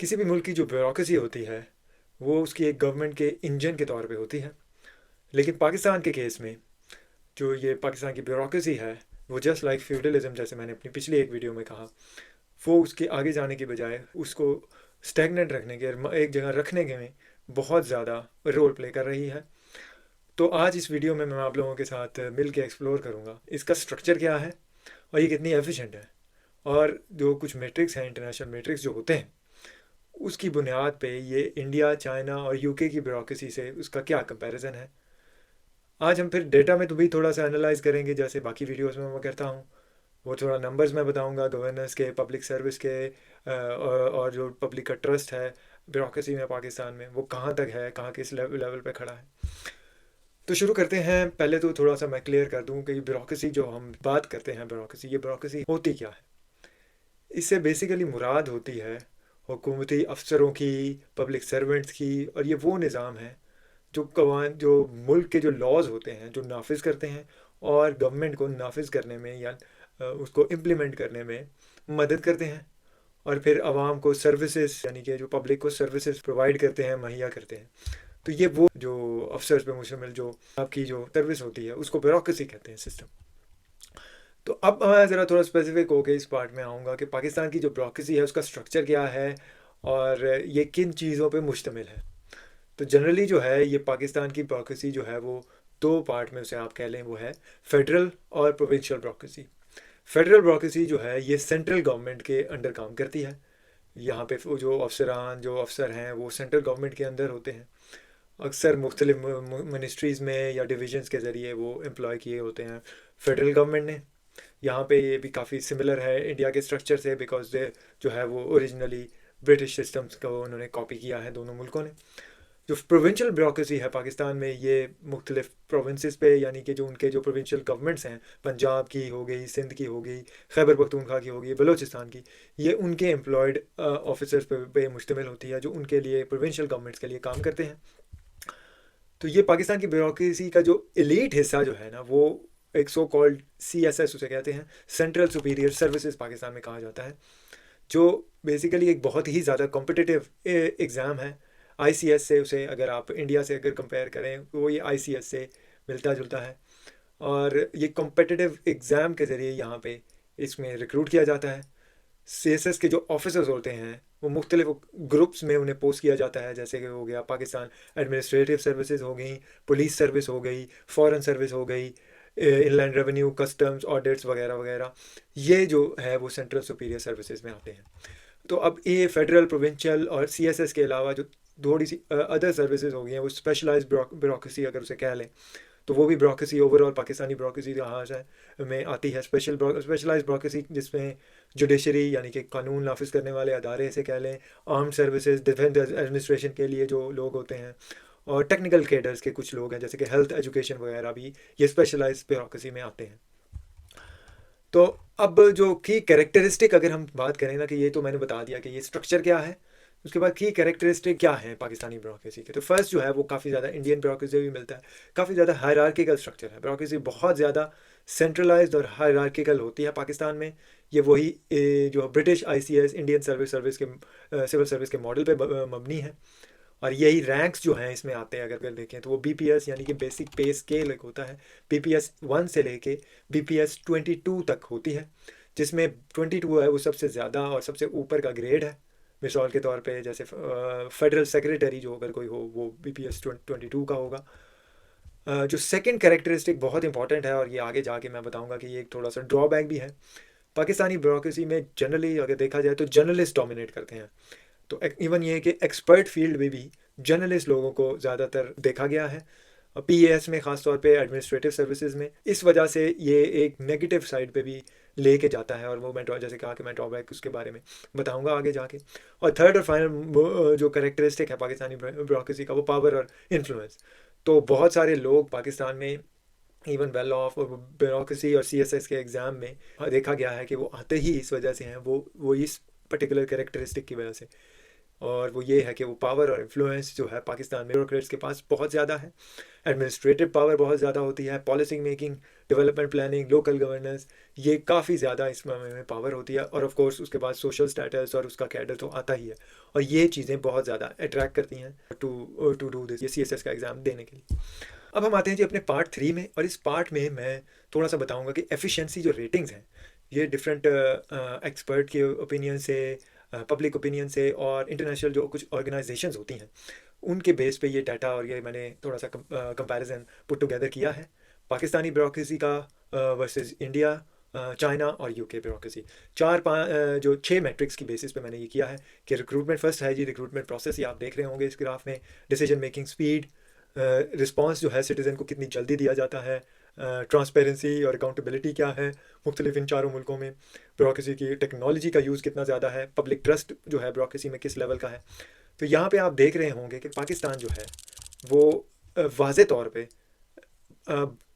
किसी भी मुल्क की जो ब्यूरोक्रेसी होती है वो उसकी एक गवर्नमेंट के इंजन के तौर पे होती है। लेकिन पाकिस्तान के केस में जो ये पाकिस्तान की ब्यूरोक्रेसी है वो जस्ट लाइक फ्यूडलिज्म, जैसे मैंने अपनी पिछली एक वीडियो में कहा, वो उसके आगे जाने के बजाय उसको स्टेगनेंट रखने के, एक जगह रखने के में बहुत ज़्यादा रोल प्ले कर रही है। तो आज इस वीडियो में मैं आप लोगों के साथ मिल के एक्सप्लोर करूँगा इसका स्ट्रक्चर क्या है और ये कितनी एफिशिएंट है, और जो कुछ मेट्रिक्स हैं, इंटरनेशनल मेट्रिक्स जो होते हैं, उसकी बुनियाद पे ये इंडिया, चाइना और यूके की ब्यूरोक्रेसी से उसका क्या कंपैरिजन है। आज हम फिर डेटा में तो भी थोड़ा सा एनालाइज करेंगे, जैसे बाकी वीडियोस में मैं करता हूँ। वो थोड़ा नंबर्स में बताऊंगा गवर्नेंस के, पब्लिक सर्विस के, और जो पब्लिक का ट्रस्ट है ब्यूरोक्रेसी में पाकिस्तान में, वो कहाँ तक है, कहाँ किस लेवल पे खड़ा है। तो शुरू करते हैं। पहले तो थोड़ा सा मैं क्लियर कर दूं कि ब्यूरोक्रेसी जो हम बात करते हैं, ब्यूरोक्रेसी, ये ब्यूरोक्रेसी होती क्या है। इससे बेसिकली मुराद होती है हुकूमती अफसरों की, पब्लिक सर्वेंट्स की, और ये वो निज़ाम है जो कवान जो मुल्क के जो लॉज होते हैं जो नाफिज करते हैं और गवर्नमेंट को नाफिज करने में या उसको इम्प्लीमेंट करने में मदद करते हैं, और फिर आवाम को सर्विसेज, यानी कि जो पब्लिक को सर्विसेज प्रोवाइड करते हैं, मुहैया करते हैं। तो ये वो जो अफसर्स पे मुश्तमिल जो आपकी जो सर्विस होती है उसको ब्यूरोक्रेसी कहते हैं, सिस्टम। तो अब मैं ज़रा थोड़ा स्पेसिफिक होकर इस पार्ट में आऊँगा कि पाकिस्तान की जो ब्यूरोक्रेसी है उसका स्ट्रक्चर क्या है और ये किन चीज़ों पे मुश्तमिल है। तो जनरली जो है ये पाकिस्तान की ब्यूरोक्रेसी जो है वो दो पार्ट में उसे आप कह लें, वो है फेडरल और प्रोविंशियल ब्यूरोक्रेसी। फेडरल ब्यूरोक्रेसी जो है ये सेंट्रल गवर्नमेंट के अंडर काम करती है। यहाँ पे जो अफसर हैं वो सेंट्रल गवर्नमेंट के अंदर होते हैं। अक्सर मुख्तलिफ मिनिस्ट्रीज़ में या डिविजन्स के ज़रिए वो एम्प्लॉय किए होते हैं फेडरल गवर्नमेंट ने। यहाँ पे ये भी काफ़ी सिमिलर है इंडिया के स्ट्रक्चर से, बिकॉज दे जो है वो ओरिजिनली ब्रिटिश सिस्टम्स को उन्होंने कॉपी किया है दोनों मुल्कों ने। जो प्रोविंशियल ब्यूरोक्रेसी है पाकिस्तान में, ये मुख्तलिफ प्रोविंसेस पे, यानी कि जो उनके जो प्रोविंशियल गवर्नमेंट्स हैं, पंजाब की हो गई, सिंध की हो गई, खैबर पख्तूनख्वा की हो गई, बलूचिस्तान की, ये उनके एम्प्लॉयड ऑफिसर्स पे मुश्तमिल होती है जो उनके लिए, प्रोविंशियल गवर्नमेंट्स के लिए काम करते हैं। तो ये पाकिस्तान की ब्यूरोक्रेसी का जो एलीट हिस्सा जो है ना, वो एक सो कॉल्ड CSS उसे कहते हैं, सेंट्रल सुपीरियर सर्विसेज पाकिस्तान में कहा जाता है, जो बेसिकली एक बहुत ही ज़्यादा कॉम्पिटिटिव एग्ज़ाम है। ICS से उसे, अगर आप इंडिया से अगर कंपेयर करें तो ये ICS से मिलता जुलता है। और ये कॉम्पिटिटिव एग्ज़ाम के ज़रिए यहाँ पे इसमें रिक्रूट किया जाता है। CSS के जो ऑफिसर्स होते हैं वो मुख्तलिफ ग्रुप्स में उन्हें पोस्ट किया जाता है, जैसे कि हो गया पाकिस्तान एडमिनिस्ट्रेटिव सर्विसेज हो गई, पुलिस सर्विस हो गई, फॉरेन सर्विस हो गई, इनलैंड रेवेन्यू, कस्टम्स, ऑडिट्स वगैरह वगैरह। ये जो है वो सेंट्रल सुपीरियर सर्विसेज में आते हैं। तो अब ये फेडरल, प्रोविंशियल और CSS के अलावा जो थोड़ी सी अदर सर्विसेज हो गई हैं, वो स्पेशलाइज्ड ब्यूरोक्रेसी अगर उसे कह लें, तो वो भी ब्यूरोक्रेसी ओवरऑल पाकिस्तानी ब्यूरोक्रेसी जहाँ है में आती है। स्पेशलाइज्ड ब्यूरोक्रेसी जिसमें जुडिशरी, यानी कि कानून नाफिज करने वाले अदारे से कह लें, आर्म सर्विसेज, डिफेंस एडमिनिस्ट्रेशन के लिए जो लोग होते हैं, और टेक्निकल केडर्स के कुछ लोग हैं जैसे कि हेल्थ, एजुकेशन वगैरह भी ये स्पेशलाइज्ड ब्यूरोक्रेसी में आते हैं। तो अब जो की कैरेक्टरिस्टिक अगर हम बात करें ना, कि ये तो मैंने बता दिया कि ये स्ट्रक्चर क्या है, उसके बाद की कैरेक्टरिस्टिक क्या है पाकिस्तानी ब्यूरोक्रेसी के। तो फर्स्ट जो है वो काफ़ी ज़्यादा इंडियन ब्यूरोक्रेसी भी मिलता है, काफ़ी ज़्यादा हायरार्किकल स्ट्रक्चर है, ब्यूरोक्रेसी बहुत ज़्यादा सेंट्रलाइज्ड और हायरार्किकल होती है पाकिस्तान में। ये वही जो ब्रिटिश ICS, इंडियन सर्विस के सिविल सर्विस के मॉडल पे मबनी है। और यही रैंक्स जो हैं इसमें आते हैं, अगर देखें तो वो BPS यानी कि बेसिक पे स्केल एक होता है, BPS 1 से लेके BPS 22 तक होती है, जिसमें 22 है वो सबसे ज़्यादा और सबसे ऊपर का ग्रेड है। मिसाल के तौर पे जैसे फेडरल सेक्रेटरी जो अगर कोई हो वो BPS 22 का होगा। जो सेकंड कैरेक्टरिस्टिक बहुत इंपॉर्टेंट है, और ये आगे जाके मैं बताऊंगा कि ये एक थोड़ा सा ड्रॉबैक भी है पाकिस्तानी ब्यूरोक्रेसी में। जनरली अगर देखा जाए तो जर्नलिस्ट डोमिनेट करते हैं। तो इवन ये कि एक्सपर्ट फील्ड में भी जर्नलिस्ट लोगों को ज़्यादातर देखा गया है, PAS में ख़ास तौर पे, एडमिनिस्ट्रेटिव सर्विसेज में। इस वजह से ये एक नेगेटिव साइड पे भी लेके जाता है, और वो मैं जैसे कहा कि मैं ड्रॉबैक उसके बारे में बताऊंगा आगे जाके। और थर्ड और फाइनल जो कैरेक्टरिस्टिक है पाकिस्तानी ब्यूरोक्रेसी का, वो पावर और इन्फ्लुएंस। तो बहुत सारे लोग पाकिस्तान में इवन वेल ऑफ ब्यूरोक्रेसी और CSS के एग्ज़ाम में देखा गया है कि वो आते ही इस वजह से हैं, वो इस पर्टिकुलर कैरेक्टरिस्टिक की वजह से और वो ये है कि वो पावर और इन्फ्लुएंस जो है पाकिस्तान में ब्यूरोक्रेट्स के पास बहुत ज़्यादा है। एडमिनिस्ट्रेटिव पावर बहुत ज़्यादा होती है, policy making, development planning, local governance, ये काफ़ी ज़्यादा इस मामले में पावर होती है। और ऑफ कोर्स उसके बाद सोशल स्टेटस और उसका कैडर तो आता ही है, और ये चीज़ें बहुत ज़्यादा अट्रैक्ट करती हैं टू डू दिस, ये CSS का एग्ज़ाम देने के लिए। अब हम आते हैं जी अपने पार्ट 3 में, और इस पार्ट में मैं थोड़ा सा बताऊंगा कि एफिशिएंसी जो रेटिंग्स हैं, ये डिफरेंट एक्सपर्ट के ओपिनियन से, पब्लिक ओपिनियन से, और इंटरनेशनल जो कुछ ऑर्गेनाइजेशंस होती हैं उनके बेस पे ये डाटा और ये मैंने थोड़ा सा कंपैरिजन पुट टुगेदर किया है पाकिस्तानी ब्यूरोक्रेसी का वर्सेस इंडिया, चाइना और यूके ब्यूरोक्रेसी। जो 6 मैट्रिक्स की बेसिस पे मैंने ये किया है कि रिक्रूटमेंट फर्स्ट है जी, रिक्रूटमेंट प्रोसेस ये आप देख रहे होंगे इस ग्राफ में, डिसीजन मेकिंग स्पीड, रिस्पॉन्स जो है सिटीज़न को कितनी जल्दी दिया जाता है, ट्रांसपेरेंसी और अकाउंटेबिलिटी क्या है मुख्तलिफ इन चारों मुल्कों में, ब्यूरोक्रेसी की टेक्नोलॉजी का यूज़ कितना ज़्यादा है, पब्लिक ट्रस्ट जो है ब्यूरोक्रेसी में किस लेवल का है। तो यहाँ पे आप देख रहे होंगे कि पाकिस्तान जो है वो वाज़े तौर पे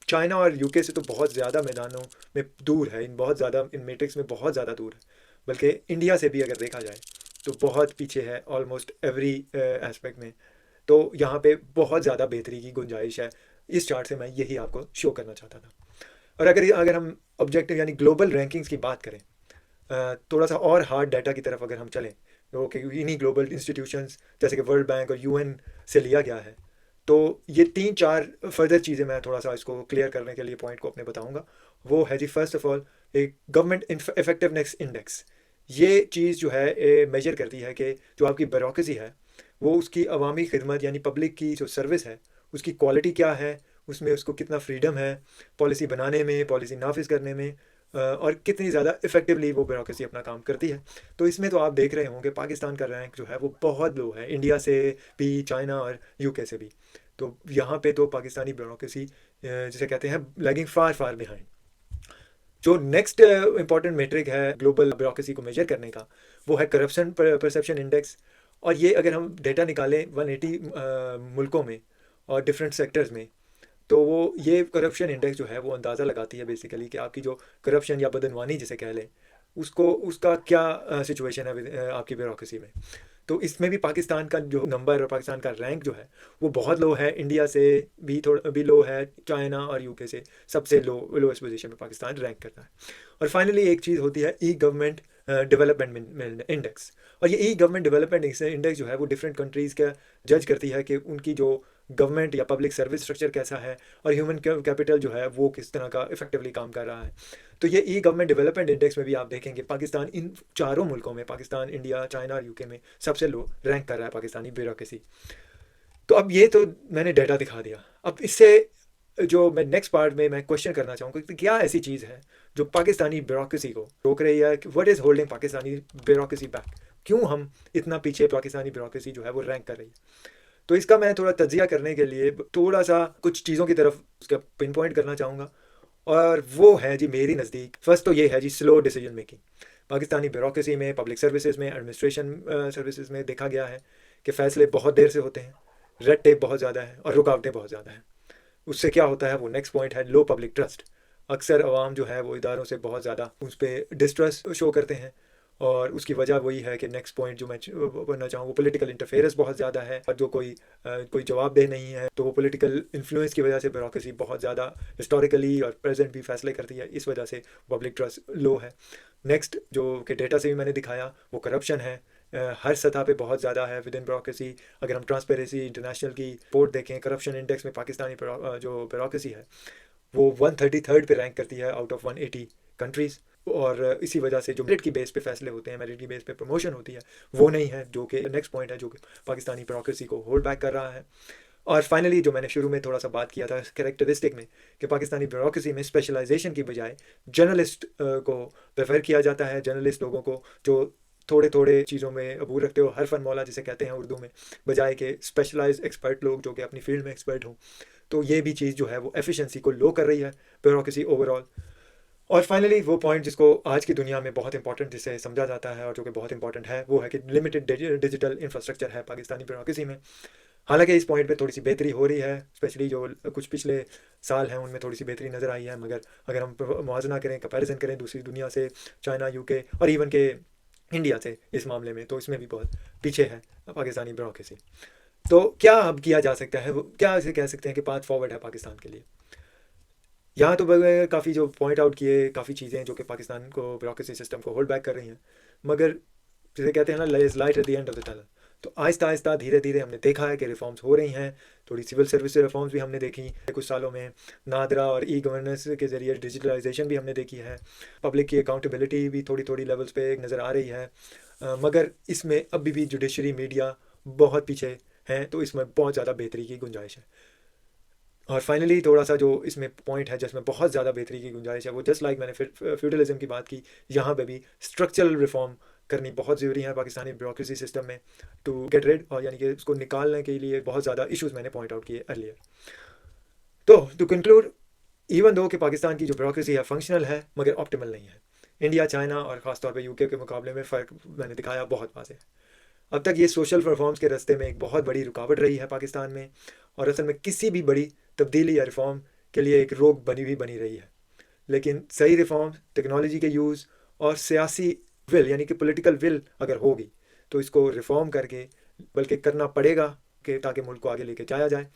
चाइना और यूके से तो बहुत ज़्यादा मैदानों में दूर है, इन बहुत ज़्यादा इन मैट्रिक्स में बहुत ज़्यादा दूर है, बल्कि इंडिया से भी अगर देखा जाए तो बहुत पीछे है ऑलमोस्ट एवरी एस्पेक्ट में। तो यहाँ पे बहुत ज़्यादा बेहतरी की गुंजाइश है। इस चार्ट से मैं यही आपको शो करना चाहता था। और अगर हम ऑब्जेक्टिव यानी ग्लोबल रैंकिंग्स की बात करें, थोड़ा सा और हार्ड डाटा की तरफ अगर हम चलें, तो कि इन्हीं ग्लोबल इंस्टीट्यूशंस जैसे कि वर्ल्ड बैंक और UN से लिया गया है, तो ये 3-4 फर्दर चीज़ें मैं थोड़ा सा इसको क्लियर करने के लिए पॉइंट को अपने बताऊंगा। वो है जी फर्स्ट ऑफ ऑल एक गवर्नमेंट इफेक्टिवनेस इंडेक्स। ये चीज़ जो है मेजर करती है कि जो आपकी ब्यूरोक्रेसी है वो उसकी अवामी खिदमत यानी पब्लिक की जो सर्विस है उसकी क्वालिटी क्या है, उसमें उसको कितना फ्रीडम है पॉलिसी बनाने में, पॉलिसी नाफिज करने में, और कितनी ज़्यादा इफेक्टिवली वो ब्यूरोक्रेसी अपना काम करती है। तो इसमें तो आप देख रहे होंगे पाकिस्तान का रैंक जो है वो बहुत लो है, इंडिया से भी, चाइना और यूके से भी। तो यहाँ पे तो पाकिस्तानी ब्यूरोक्रेसी जिसे कहते हैं लैगिंग फार फार बिहाइंड। जो नेक्स्ट इंपॉर्टेंट मेट्रिक है ग्लोबल ब्यूरोक्रेसी को मेजर करने का, वो है करप्शन परसेप्शन इंडेक्स। और ये अगर हम डेटा निकालें 180 मुल्कों में और डिफरेंट सेक्टर्स में, तो वो ये करप्शन इंडेक्स जो है वो अंदाज़ा लगाती है बेसिकली कि आपकी जो करप्शन या बदनवानी जिसे कह लें उसको, उसका क्या सिचुएशन है आपकी ब्यूरोक्रेसी में। तो इसमें भी पाकिस्तान का जो नंबर और पाकिस्तान का रैंक जो है वो बहुत लो है, इंडिया से भी थोड़ा भी लो है, चाइना और यूके से सबसे लोएस्ट पोजीशन में पाकिस्तान रैंक करता है। और फाइनली एक चीज़ होती है ई गवर्नमेंट डेवलपमेंट इंडेक्स। और ये ई गवर्नमेंट डेवलपमेंट इंडेक्स जो है वो डिफरेंट कंट्रीज़ का जज करती है कि उनकी जो गवर्नमेंट या पब्लिक सर्विस स्ट्रक्चर कैसा है और ह्यूमन कैपिटल जो है वो किस तरह का इफेक्टिवली काम कर रहा है। तो ये ई गवर्नमेंट डेवलपमेंट इंडेक्स में भी आप देखेंगे पाकिस्तान इन चारों मुल्कों में, पाकिस्तान, इंडिया, चाइना और यूके में सबसे लो रैंक कर रहा है पाकिस्तानी ब्यूरोक्रेसी। तो अब ये तो मैंने डाटा दिखा दिया। अब इससे जो मैं नेक्स्ट पार्ट में मैं क्वेश्चन करना चाहूँगा कि क्या ऐसी चीज़ है जो पाकिस्तानी ब्यूरोक्रेसी को रोक रही है, what is holding Pakistani bureaucracy back, क्यों हम इतना पीछे पाकिस्तानी ब्यूरोक्रेसी जो है वो रैंक कर रही है। तो इसका मैं थोड़ा तजिया करने के लिए थोड़ा सा कुछ चीज़ों की तरफ उसका पिन पॉइंट करना चाहूँगा। और वो है जी मेरी नज़दीक फर्स्ट तो ये है जी slow decision making. Pakistani bureaucracy में, पब्लिक सर्विसेज में, एडमिनिस्ट्रेशन सर्विसेज में देखा गया है कि फ़ैसले बहुत देर से होते हैं, रेड टेप बहुत ज़्यादा है और रुकावटें बहुत ज़्यादा हैं। उससे क्या होता है, वो नेक्स्ट पॉइंट है लो पब्लिक ट्रस्ट। अक्सर अवाम जो है वो इदारों से बहुत ज़्यादा उस पर डिस्ट्रस्ट शो करते हैं, और उसकी वजह वही है कि नेक्स्ट पॉइंट जो मैं बोलना चाहूँ वो पॉलिटिकल इंटरफेरेंस बहुत ज़्यादा है, और जो कोई जवाबदेह नहीं है, तो वो पॉलिटिकल इन्फ्लुएंस की वजह से ब्यूरोक्रेसी बहुत ज़्यादा हिस्टोरिकली और प्रेजेंट भी फैसले करती है, इस वजह से पब्लिक ट्रस्ट लो है। नेक्स्ट जो कि डेटा से भी मैंने दिखाया वो करप्शन है, हर सतह पे बहुत ज़्यादा है विद इन ब्यूरोक्रेसी। अगर हम ट्रांसपेरेंसी इंटरनेशनल की रिपोर्ट देखें, करप्शन इंडेक्स में पाकिस्तानी जो ब्यूरोक्रेसी है वो 133rd पे रैंक करती है आउट ऑफ 180 कंट्रीज़। और इसी वजह से जो मेरिट की बेस पे फैसले होते हैं, मेरिट की बेस पे प्रमोशन होती है, वो नहीं है, जो कि नेक्स्ट पॉइंट है जो कि पाकिस्तानी ब्यूरोक्रेसी को होल्ड बैक कर रहा है। और फाइनली जो मैंने शुरू में थोड़ा सा बात किया था कैरेक्टरिस्टिक में, कि पाकिस्तानी ब्यूरोक्रेसी में स्पेशलाइजेशन की बजाय जर्नलिस्ट को प्रेफर किया जाता है, जर्नलिस्ट लोगों को जो थोड़े थोड़े चीज़ों में अबूर रखते हो, हरफन मौला जिसे कहते हैं उर्दू में, बजाय के स्पेशलाइज्ड एक्सपर्ट लोग जो कि अपनी फील्ड में एक्सपर्ट हों। तो ये भी चीज़ जो है वो एफिशिएंसी को लो कर रही है ब्यूरोक्रेसी ओवरऑल। और फाइनली वो पॉइंट जिसको आज की दुनिया में बहुत इंपॉर्टेंट जिसे समझा जाता है और जो कि बहुत इंपॉर्टेंट है, वो है कि लिमिटेड डिजिटल इंफ्रास्ट्रक्चर है पाकिस्तानी ब्यूरोक्रेसी में। हालांकि इस पॉइंट पे थोड़ी सी बेहतरी हो रही है, स्पेशली जो कुछ पिछले साल हैं उनमें थोड़ी सी बेहतरी नज़र आई है, मगर अगर हम मुआवजना करें, कंपैरिजन करें दूसरी दुनिया से, चाइना, यूके और इवन के इंडिया से इस मामले में, तो इसमें भी बहुत पीछे है पाकिस्तानी ब्यूरोक्रेसी। तो क्या अब किया जा सकता है, वो क्या ऐसे कह सकते हैं कि पाथ फॉरवर्ड है पाकिस्तान के लिए? यहाँ तो काफ़ी जो पॉइंट आउट किए काफ़ी चीज़ें जो कि पाकिस्तान को ब्यूरोक्रेसी सिस्टम को होल्ड बैक कर रही हैं, मगर जिसे कहते हैं ना, light at the end of the tunnel. तो आहिस्ता आहिस्ता धीरे धीरे हमने देखा है कि रिफॉर्म्स हो रही हैं। थोड़ी सिविल सर्विस रिफॉर्म्स भी हमने देखी कुछ सालों में, नादरा और ई गवर्नेंस के ज़रिए डिजिटलाइजेशन भी हमने देखी है, पब्लिक की अकाउंटेबिलिटी भी थोड़ी थोड़ी लेवल्स पे नज़र आ रही है। मगर इसमें अभी भी जुडिशरी मीडिया बहुत पीछे हैं, तो इसमें बहुत ज़्यादा बेहतरी की गुंजाइश है। और फाइनली थोड़ा सा जो इसमें पॉइंट है जिसमें बहुत ज़्यादा बेहतरी की गुंजाइश है, वो जस्ट लाइक मैंने फ्यूडलिज्म की बात की, यहाँ पे भी स्ट्रक्चरल रिफॉर्म करनी बहुत ज़रूरी है पाकिस्तानी ब्यूरोक्रेसी सिस्टम में, टू गेट रेड, और यानी कि उसको निकालने के लिए बहुत ज़्यादा इश्यूज मैंने पॉइंट आउट किए अर्लियर। तो टू कंक्लूड, इवन दो कि पाकिस्तान की जो ब्यूरोक्रेसी है फंक्शनल है, मगर ऑप्टिमल नहीं है। इंडिया, चाइना और ख़ासतौर पर यूके के मुकाबले में फ़र्क मैंने दिखाया बहुत वाज़ेह है। अब तक ये सोशल रिफॉर्म्स के रास्ते में एक बहुत बड़ी रुकावट रही है पाकिस्तान में, और असल में किसी भी बड़ी तब्दीली या रिफॉर्म के लिए एक रोक बनी रही है। लेकिन सही रिफॉर्म, टेक्नोलॉजी के यूज़ और सियासी विल, यानी कि पॉलिटिकल विल अगर होगी, तो इसको रिफॉर्म करके बल्कि करना पड़ेगा कि ताकि मुल्क को आगे लेके जाया जाए।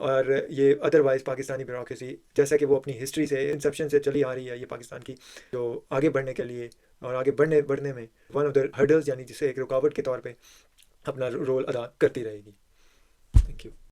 और ये अदरवाइज़ पाकिस्तानी ब्यूरोक्रेसी जैसा कि वो अपनी हिस्ट्री से, इंसेप्शन से चली आ रही है, ये पाकिस्तान की जो आगे बढ़ने के लिए और आगे बढ़ने में वन ऑफ द हर्डल्स, यानी जिसे एक रुकावट के तौर पे अपना रोल अदा करती रहेगी। Thank you.